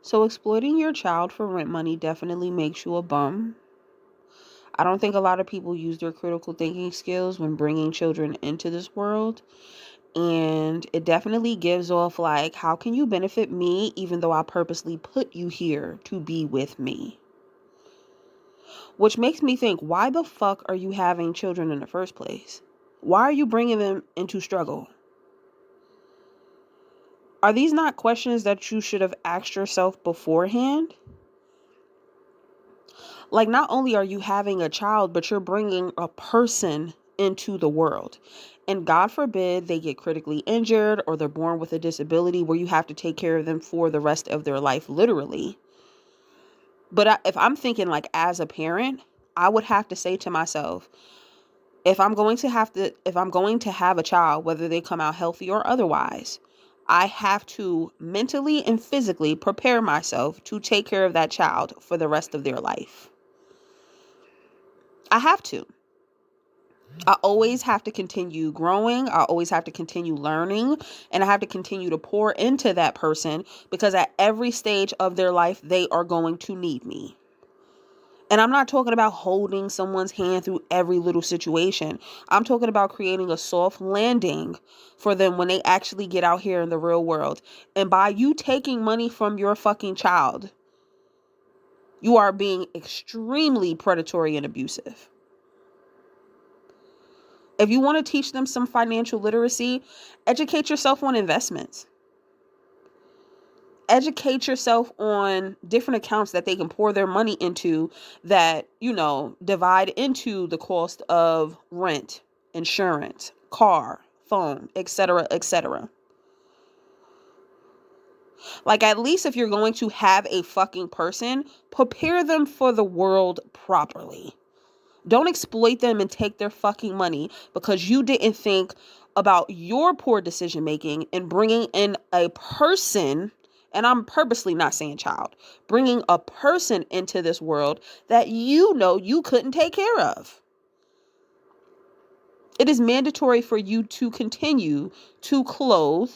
So exploiting your child for rent money definitely makes you a bum. I don't think a lot of people use their critical thinking skills when bringing children into this world. And it definitely gives off like, how can you benefit me even though I purposely put you here to be with me? Which makes me think, why the fuck are you having children in the first place? Why are you bringing them into struggle? Are these not questions that you should have asked yourself beforehand? Like, not only are you having a child, but you're bringing a person into the world. And God forbid they get critically injured or they're born with a disability where you have to take care of them for the rest of their life, literally. But if I'm thinking like as a parent, I would have to say to myself, if I'm going to have a child, whether they come out healthy or otherwise, I have to mentally and physically prepare myself to take care of that child for the rest of their life. I have to. I always have to continue growing. I always have to continue learning, and I have to continue to pour into that person because at every stage of their life, they are going to need me. And I'm not talking about holding someone's hand through every little situation. I'm talking about creating a soft landing for them when they actually get out here in the real world. And by you taking money from your fucking child, you are being extremely predatory and abusive. If you want to teach them some financial literacy, educate yourself on investments. Educate yourself on different accounts that they can pour their money into that, divide into the cost of rent, insurance, car, phone, etc., etc. Like, at least if you're going to have a fucking person, prepare them for the world properly. Don't exploit them and take their fucking money because you didn't think about your poor decision making and bringing in a person. And I'm purposely not saying child, bringing a person into this world that you couldn't take care of. It is mandatory for you to continue to clothe,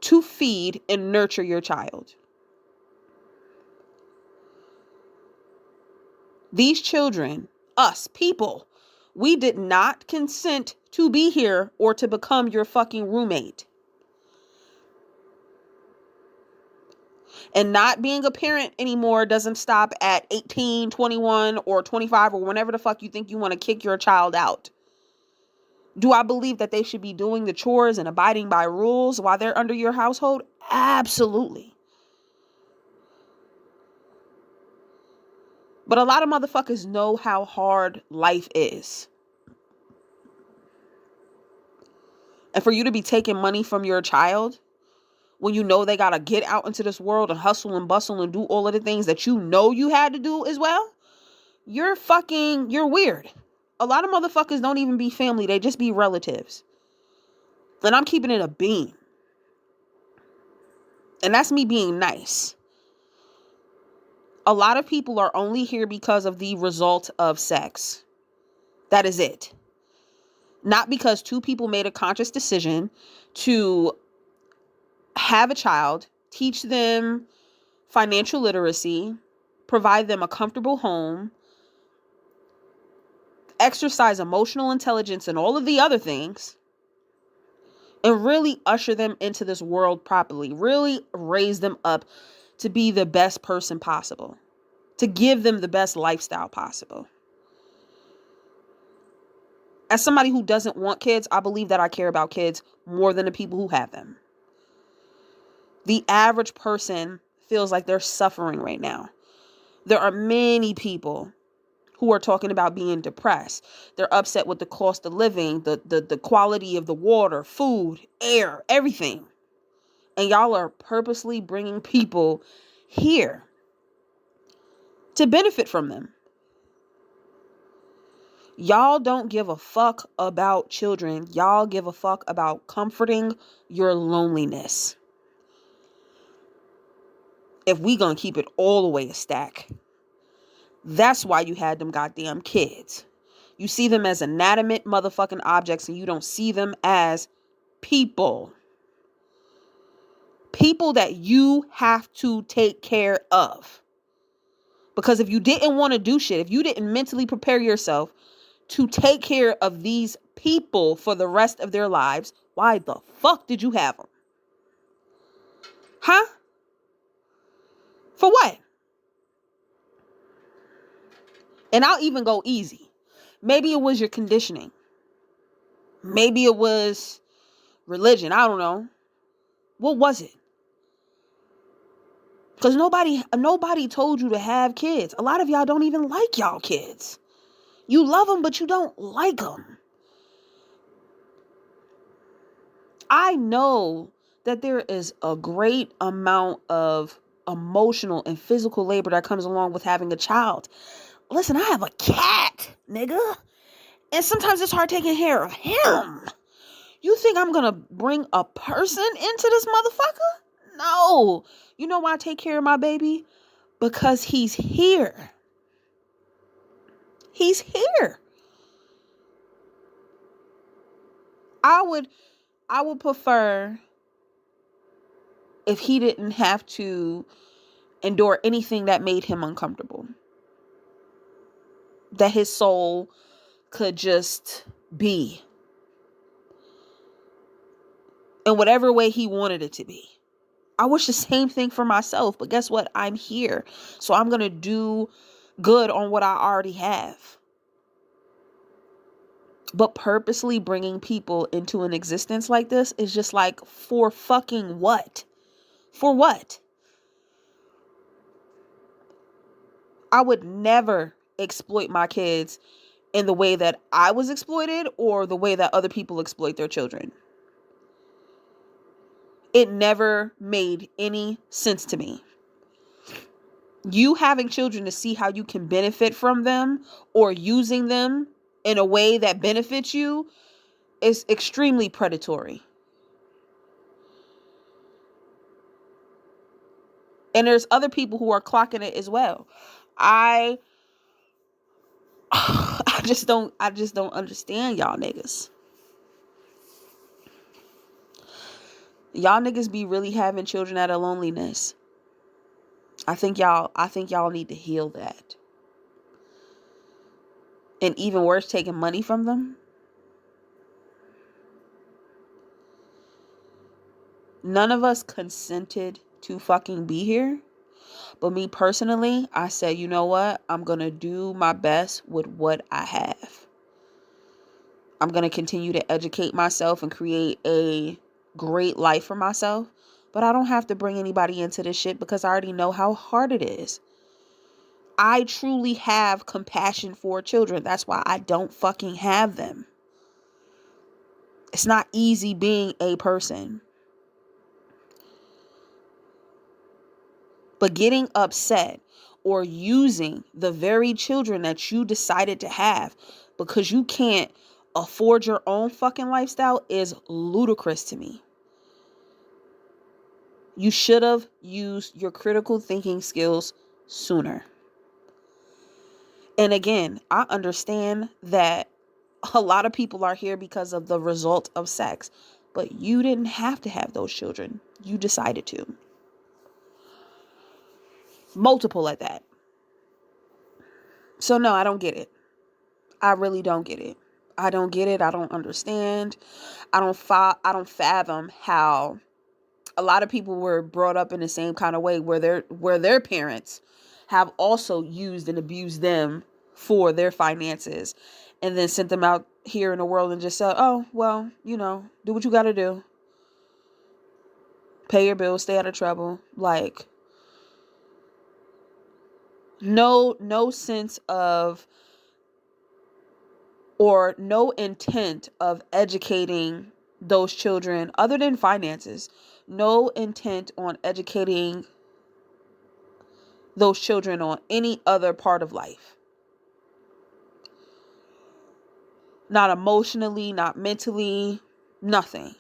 to feed, and nurture your child. These children, us people, we did not consent to be here or to become your fucking roommate. And not being a parent anymore doesn't stop at 18, 21, or 25, or whenever the fuck you think you want to kick your child out. Do I believe that they should be doing the chores and abiding by rules while they're under your household? Absolutely. But a lot of motherfuckers know how hard life is. And for you to be taking money from your child when you know they gotta get out into this world and hustle and bustle and do all of the things that you had to do as well, you're weird. A lot of motherfuckers don't even be family, they just be relatives. And I'm keeping it a beam. And that's me being nice. A lot of people are only here because of the result of sex. That is it. Not because two people made a conscious decision to have a child, teach them financial literacy, provide them a comfortable home, exercise emotional intelligence and all of the other things, and really usher them into this world properly, really raise them up to be the best person possible, to give them the best lifestyle possible. As somebody who doesn't want kids, I believe that I care about kids more than the people who have them. The average person feels like they're suffering right now. There are many people who are talking about being depressed. They're upset with the cost of living, the quality of the water, food, air, everything. And y'all are purposely bringing people here to benefit from them. Y'all don't give a fuck about children. Y'all give a fuck about comforting your loneliness. If we gonna keep it all the way a stack. That's why you had them goddamn kids. You see them as inanimate motherfucking objects and you don't see them as people. People that you have to take care of. Because if you didn't want to do shit, if you didn't mentally prepare yourself to take care of these people for the rest of their lives, why the fuck did you have them? Huh? For what? And I'll even go easy. Maybe it was your conditioning. Maybe it was religion. I don't know. What was it? Because nobody told you to have kids. A lot of y'all don't even like y'all kids. You love them, but you don't like them. I know that there is a great amount of emotional and physical labor that comes along with having a child. Listen, I have a cat, nigga. And sometimes it's hard taking care of him. You think I'm going to bring a person into this motherfucker? No. You know why I take care of my baby? Because he's here. He's here. I would prefer if he didn't have to endure anything that made him uncomfortable. That his soul could just be in whatever way he wanted it to be. I wish the same thing for myself, but guess what? I'm here. So I'm going to do good on what I already have. But purposely bringing people into an existence like this is just like, for fucking what? For what? I would never exploit my kids in the way that I was exploited or the way that other people exploit their children. It never made any sense to me. You having children to see how you can benefit from them or using them in a way that benefits you is extremely predatory. And there's other people who are clocking it as well. I just don't understand y'all niggas. Y'all niggas be really having children out of loneliness. I think y'all need to heal that. And even worse, taking money from them. None of us consented to fucking be here. But me personally, I said, you know what? I'm going to do my best with what I have. I'm going to continue to educate myself and create a great life for myself. But I don't have to bring anybody into this shit because I already know how hard it is. I truly have compassion for children. That's why I don't fucking have them. It's not easy being a person. But getting upset or using the very children that you decided to have because you can't afford your own fucking lifestyle is ludicrous to me. You should have used your critical thinking skills sooner. And again, I understand that a lot of people are here because of the result of sex, but you didn't have to have those children. You decided to. Multiple at that. So no, I don't get it. I really don't get it. I don't get it. I don't understand. I don't fathom how a lot of people were brought up in the same kind of way where their parents have also used and abused them for their finances and then sent them out here in the world and just said, oh, well, do what you got to do. Pay your bills, stay out of trouble. Like, no sense of or no intent of educating those children other than finances. No intent on educating those children on any other part of life. Not emotionally, not mentally, nothing.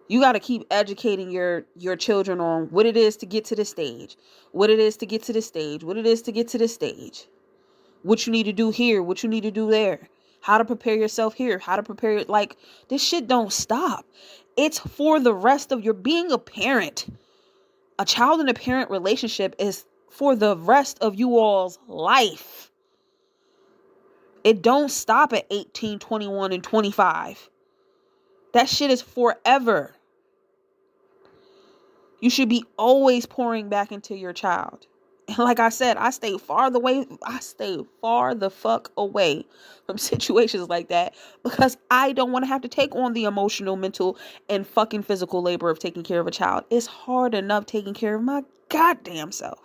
You got to keep educating your children on what it is to get to this stage, what it is to get to this stage, what it is to get to this stage, what you need to do here, what you need to do there, how to prepare yourself here, how to prepare, like, this shit don't stop. It's for the rest of your being a parent. A child and a parent relationship is for the rest of you all's life. It don't stop at 18, 21, and 25. That shit is forever. You should be always pouring back into your child. And like I said, I stay far the fuck away from situations like that because I don't want to have to take on the emotional, mental, and fucking physical labor of taking care of a child. It's hard enough taking care of my goddamn self.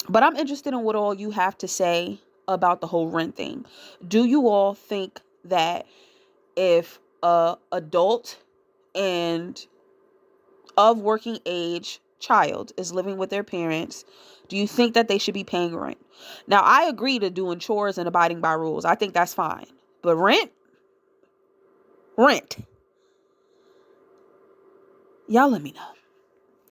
But I'm interested in what all you have to say about the whole rent thing. Do you all think that if a adult and of working age child is living with their parents, do you think that they should be paying rent? Now, I agree to doing chores and abiding by rules. I think that's fine. But rent? Y'all let me know.